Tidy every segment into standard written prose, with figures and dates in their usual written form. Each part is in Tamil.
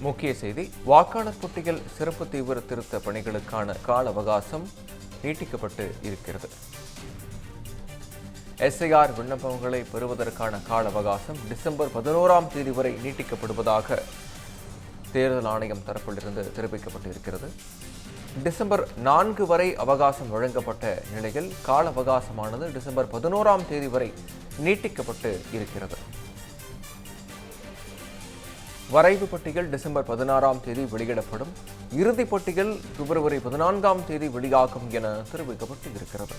முக்கிய செய்தி, வாக்காளர் பட்டியல் சிறப்பு தீவிர திருத்த பணிகளுக்கான கால அவகாசம் நீட்டிக்கப்பட்டு இருக்கிறது. SIR விண்ணப்பங்களை பெறுவதற்கான கால அவகாசம் டிசம்பர் 11ஆம் தேதி வரை நீட்டிக்கப்படுவதாக தேர்தல் ஆணையம் தரப்பிலிருந்து தெரிவிக்கப்பட்டிருக்கிறது. டிசம்பர் 4 வரை அவகாசம் வழங்கப்பட்ட நிலையில் கால அவகாசமானது டிசம்பர் 11ஆம் தேதி வரை நீட்டிக்கப்பட்டு இருக்கிறது. வரைவு பட்டியல் டிசம்பர் 16ஆம் தேதி வெளியிடப்படும். இறுதிப் பட்டியல் பிப்ரவரி 14ஆம் தேதி வெளியாகும் என தெரிவிக்கப்பட்டு இருக்கிறது.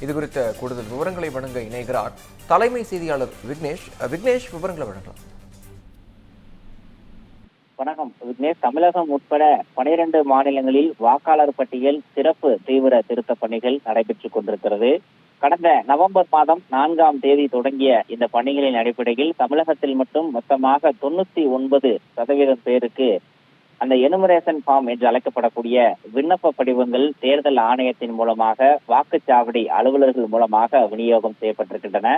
இதுகுறித்த கூடுதல் விவரங்களை வழங்க இணைகிறார் தலைமை செய்தியாளர் விக்னேஷ். விக்னேஷ், விவரங்களை வழங்கலாம். வணக்கம் விக்னேஷ். தமிழகம் உட்பட 12 மாநிலங்களில் வாக்காளர் பட்டியல் சிறப்பு தீவிர திருத்த பணிகள் நடைபெற்றுக் கொண்டிருக்கிறது. கடந்த நவம்பர் மாதம் 4ஆம் தேதி தொடங்கிய இந்த பணிகளின் அடிப்படையில் தமிழகத்தில் மட்டும் மொத்தமாக 99% பேருக்கு அந்த எனுமரேஷன் ஃபார்ம் என்று அழைக்கப்படக்கூடிய விண்ணப்ப படிவங்கள் தேர்தல் ஆணையத்தின் மூலமாக வாக்குச்சாவடி அலுவலர்கள் மூலமாக விநியோகம் செய்யப்பட்டிருக்கின்றன.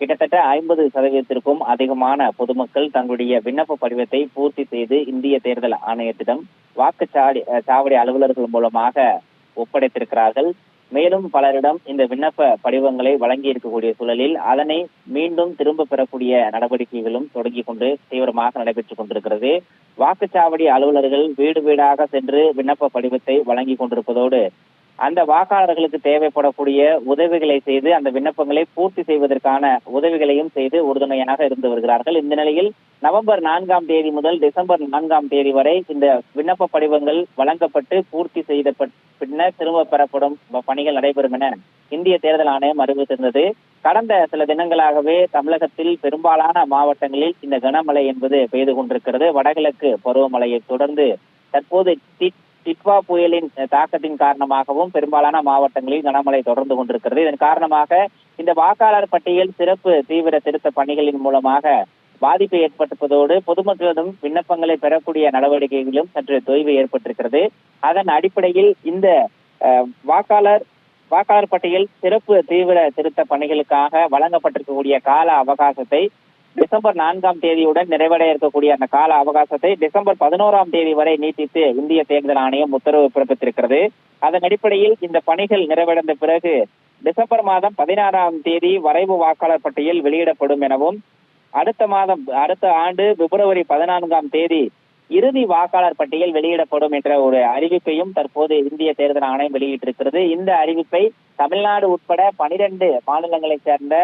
கிட்டத்தட்ட 50%க்கும் அதிகமான பொதுமக்கள் தங்களுடைய விண்ணப்ப படிவத்தை பூர்த்தி செய்து இந்திய தேர்தல் ஆணையத்திடம் வாக்குச்சாவடி அலுவலர்கள் மூலமாக ஒப்படைத்திருக்கிறார்கள். மேலும் பலரிடம் இந்த விண்ணப்ப படிவங்களை வழங்கி இருக்கக்கூடிய சூழலில் அதனை மீண்டும் திரும்ப பெறக்கூடிய நடவடிக்கைகளும் தொடங்கி கொண்டு தீவிரமாக நடைபெற்றுக் கொண்டிருக்கிறது. வாக்குச்சாவடி அலுவலர்கள் வீடு வீடாக சென்று விண்ணப்ப படிவத்தை வழங்கி கொண்டிருப்பதோடு அந்த வாக்காளர்களுக்கு தேவைப்படக்கூடிய உதவிகளை செய்து அந்த விண்ணப்பங்களை பூர்த்தி செய்வதற்கான உதவிகளையும் செய்து உறுதுணையாக இருந்து வருகிறார்கள். இந்த நிலையில் நவம்பர் 4ஆம் தேதி முதல் டிசம்பர் 4ஆம் தேதி வரை இந்த விண்ணப்ப படிவங்கள் வழங்கப்பட்டு பூர்த்தி செய்த பின்னர் திரும்ப பெறப்படும் பணிகள் நடைபெறும் என இந்திய தேர்தல் ஆணையம் அறிவித்திருந்தது. கடந்த சில தினங்களாகவே தமிழகத்தில் பெரும்பாலான மாவட்டங்களில் இந்த கனமழை என்பது பெய்து கொண்டிருக்கிறது. வடகிழக்கு பருவமழையை தொடர்ந்து தற்போது டிட்வா புயலின் தாக்கத்தின் காரணமாகவும் பெரும்பாலான மாவட்டங்களில் கனமழை தொடர்ந்து கொண்டிருக்கிறது. இதன் காரணமாக இந்த வாக்காளர் பட்டியல் சிறப்பு தீவிர திருத்த பணிகளின் மூலமாக பாதிப்பு ஏற்பட்டிருப்பதோடு பொதுமக்களிடம் விண்ணப்பங்களை பெறக்கூடிய நடவடிக்கைகளிலும் சற்று தொய்வு ஏற்பட்டிருக்கிறது. அதன் அடிப்படையில் இந்த வாக்காளர் பட்டியல் சிறப்பு தீவிர திருத்த பணிகளுக்காக வழங்கப்பட்டிருக்கக்கூடிய கால அவகாசத்தை டிசம்பர் 4ஆம் தேதியுடன் நிறைவடைய இருக்கக்கூடிய அந்த கால அவகாசத்தை டிசம்பர் 11ஆம் தேதி வரை நீட்டித்து இந்திய தேர்தல் ஆணையம் உத்தரவு பிறப்பித்திருக்கிறது. அதன் அடிப்படையில் இந்த பணிகள் நிறைவடைந்த பிறகு டிசம்பர் மாதம் 16ஆம் தேதி வரைவு வாக்காளர் பட்டியல் வெளியிடப்படும் எனவும் அடுத்த ஆண்டு பிப்ரவரி 14ஆம் தேதி இறுதி வாக்காளர் பட்டியல் வெளியிடப்படும் என்ற ஒரு அறிவிப்பையும் தற்போது இந்திய தேர்தல் ஆணையம் வெளியிட்டிருக்கிறது. இந்த அறிவிப்பை தமிழ்நாடு உட்பட 12 மாநிலங்களைச் சேர்ந்த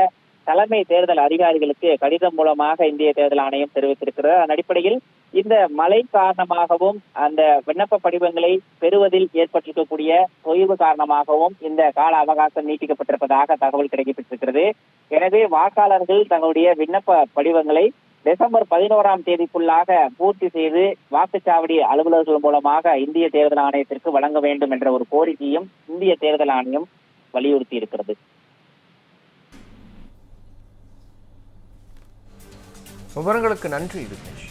தலைமை தேர்தல் அதிகாரிகளுக்கு கடிதம் மூலமாக இந்திய தேர்தல் ஆணையம் தெரிவித்திருக்கிறது. அதன் அடிப்படையில் இந்த மழை காரணமாகவும் அந்த விண்ணப்ப படிவங்களை பெறுவதில் ஏற்பட்டிருக்கக்கூடிய தொய்வு காரணமாகவும் இந்த கால அவகாசம் நீட்டிக்கப்பட்டிருப்பதாக தகவல் கிடைக்கப்பட்டிருக்கிறது. எனவே வாக்காளர்கள் தங்களுடைய விண்ணப்ப படிவங்களை டிசம்பர் 11ஆம் தேதிக்குள்ளாக பூர்த்தி செய்து வாக்குச்சாவடி அலுவலர்கள் மூலமாக இந்திய தேர்தல் ஆணையத்திற்கு வழங்க வேண்டும் என்ற ஒரு கோரிக்கையும் இந்திய தேர்தல் ஆணையம் வலியுறுத்தி இருக்கிறது. விவரங்களுக்கு நன்றி Vignesh.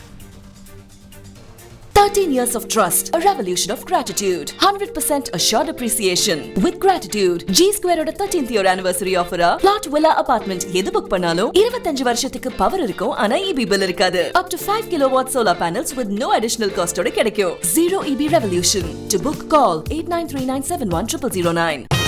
13 years of trust, a revolution of gratitude, 100% assured appreciation. With gratitude, G Square oda 13th year anniversary offer plot villa apartment எது புக் பண்ணாலும் 25 வருஷத்துக்கு பவர் இருக்கும். ஆனா EB bill இருக்காது. Up to 5 kilowatt solar panels with no additional cost ஓட கிடைக்கும். Zero EB revolution. To book, call 8939710009.